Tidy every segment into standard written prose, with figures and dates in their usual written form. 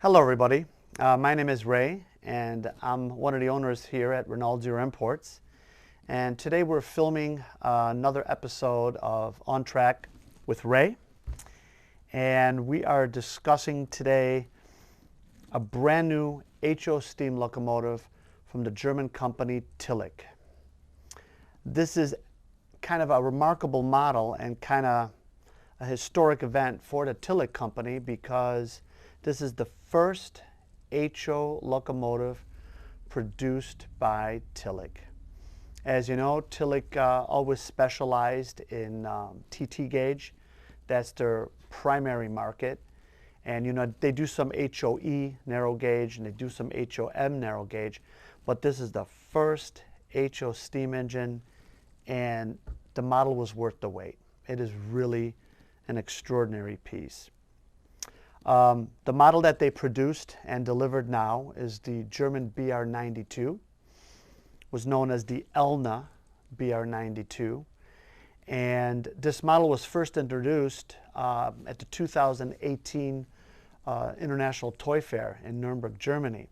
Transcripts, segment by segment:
Hello everybody, my name is Ray and I'm one of the owners here at Renault Zero Imports, and today we're filming another episode of On Track with Ray, and we are discussing today a brand new HO Steam Locomotive from the German company Tillig. This is kind of a remarkable model and kind of a historic event for the Tillig company because this is the first HO locomotive produced by Tillig. As you know, Tillig always specialized in TT gauge. That's their primary market. And you know, they do some HOE narrow gauge and they do some HOM narrow gauge. But this is the first HO steam engine, and the model was worth the wait. It is really an extraordinary piece. The model that they produced and delivered now is the German BR92, was known as the ELNA BR92, and this model was first introduced at the 2018 International Toy Fair in Nuremberg, Germany.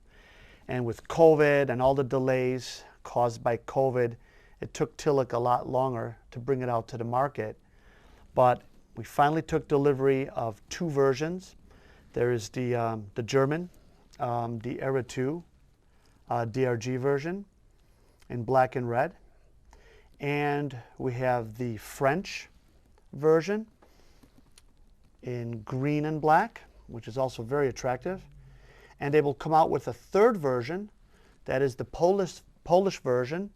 And with COVID and all the delays caused by COVID, it took Tillig a lot longer to bring it out to the market. But we finally took delivery of two versions. There is the German, the Era 2 DRG version in black and red. And we have the French version in green and black, which is also very attractive. And they will come out with a third version, that is the Polish version.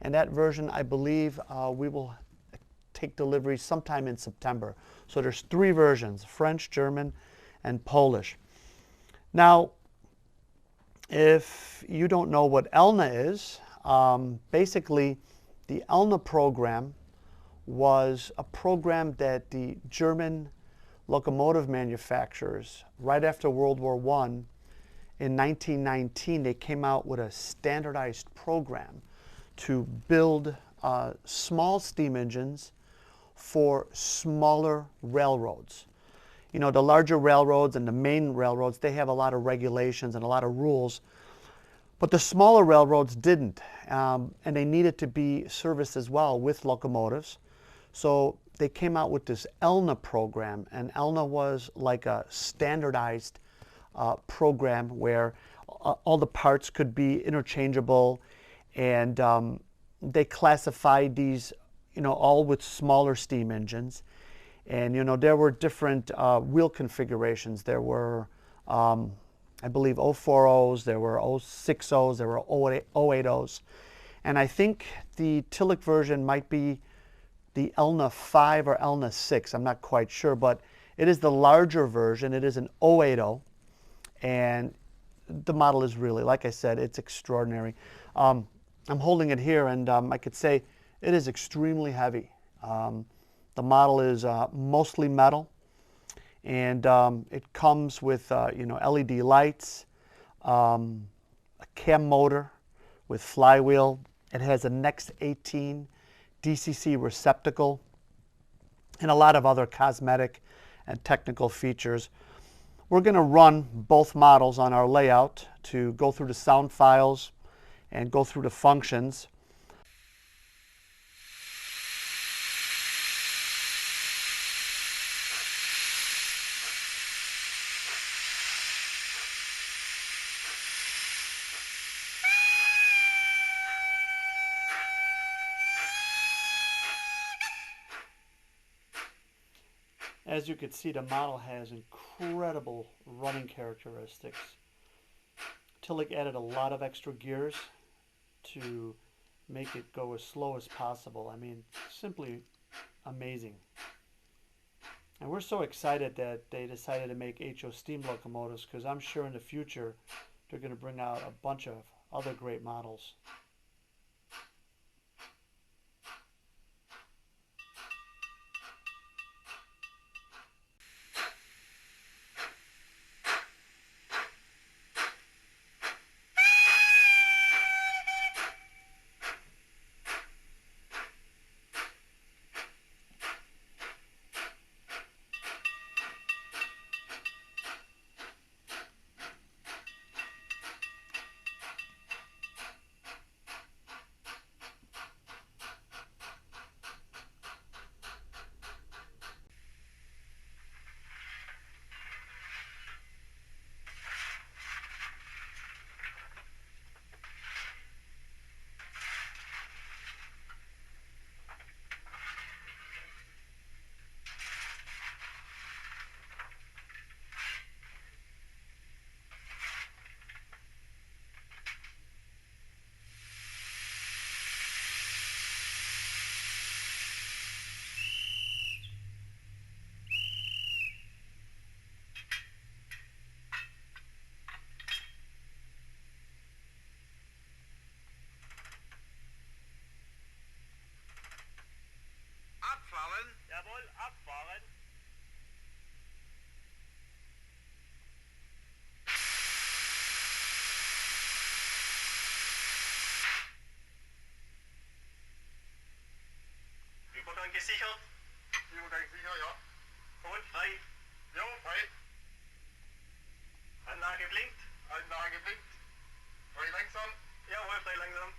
And that version, I believe, we will take delivery sometime in September. So there's three versions: French, German, and Polish. Now, if you don't know what ELNA is, basically the ELNA program was a program that the German locomotive manufacturers, right after World War I, in 1919, they came out with a standardized program to build small steam engines for smaller railroads. You know, the larger railroads and the main railroads, they have a lot of regulations and a lot of rules, but the smaller railroads didn't, and they needed to be serviced as well with locomotives. So they came out with this ELNA program, and ELNA was like a standardized program where all the parts could be interchangeable, and they classified these, you know, all with smaller steam engines. And you know, there were different wheel configurations. There were, I believe, 040s, there were 060s, there were 080s. And I think the Tillig version might be the ELNA 5 or ELNA 6. I'm not quite sure, but it is the larger version. It is an 080. And the model is really, like I said, it's extraordinary. I'm holding it here, and I could say it is extremely heavy. The model is mostly metal, and it comes with you know, LED lights, a cam motor with flywheel. It has a Next 18 DCC receptacle and a lot of other cosmetic and technical features. We're going to run both models on our layout to go through the sound files and go through the functions. As you can see, the model has incredible running characteristics. Tillig added a lot of extra gears to make it go as slow as possible. I mean, simply amazing. And we're so excited that they decided to make HO Steam locomotives, because I'm sure in the future they're going to bring out a bunch of other great models. Jawohl, abfahren. Übergang gesichert. Übergang sicher, ja. Und frei. Ja, frei. Anlage blinkt. Anlage blinkt. Frei langsam. Jawohl, frei langsam.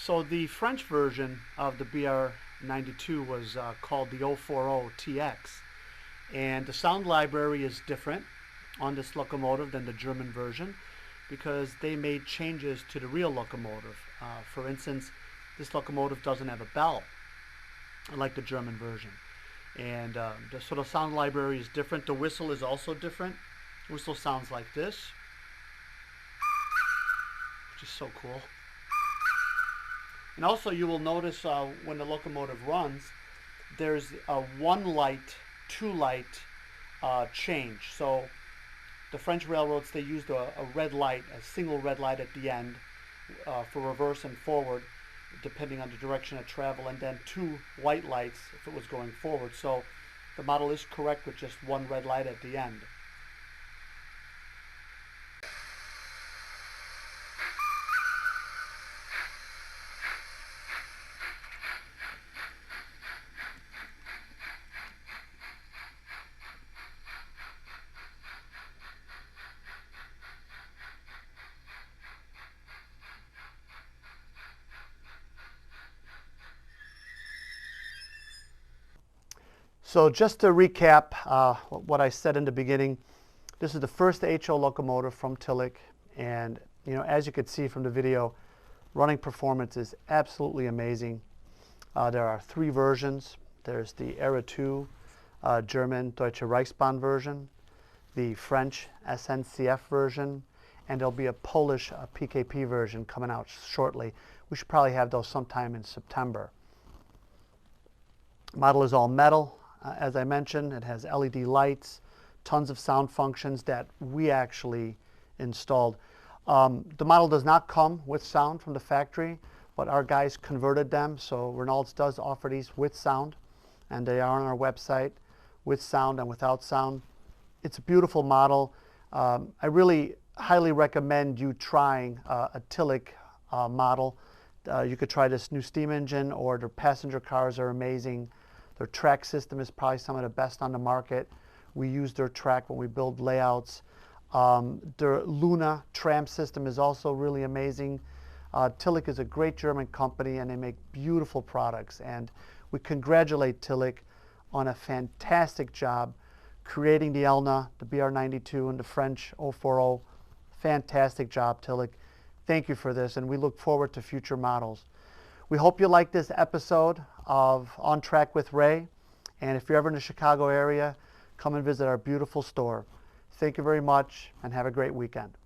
So the French version of the BR92 was called the 040 TX, and the sound library is different on this locomotive than the German version because they made changes to the real locomotive. For instance, this locomotive doesn't have a bell like the German version, and so the sound library is different. The whistle is also different. The whistle sounds like this, which is so cool. And also you will notice when the locomotive runs, there's a one light, two light change. So the French railroads, they used a red light, a single red light at the end for reverse and forward, depending on the direction of travel, and then two white lights if it was going forward. So the model is correct with just one red light at the end. So just to recap what I said in the beginning, this is the first HO locomotive from Tillig, and as you could see from the video, running performance is absolutely amazing. There are three versions. There's the Era 2 German Deutsche Reichsbahn version, the French SNCF version, and there'll be a Polish PKP version coming out shortly. We should probably have those sometime in September. Model is all metal. As I mentioned, it has LED lights, tons of sound functions that we actually installed. The model does not come with sound from the factory, but our guys converted them. So Reynolds does offer these with sound, and they are on our website with sound and without sound. It's a beautiful model. I really highly recommend you trying a Tillig model. You could try this new steam engine, or their passenger cars are amazing. Their track system is probably some of the best on the market. We use their track when we build layouts. Their LELNA tram system is also really amazing. Tillig is a great German company, and they make beautiful products. And we congratulate Tillig on a fantastic job creating the ELNA, the BR92, and the French 040. Fantastic job, Tillig. Thank you for this, and we look forward to future models. We hope you like this episode of On Track with Rey, and if you're ever in the Chicago area, come and visit our beautiful store. Thank you very much, and have a great weekend.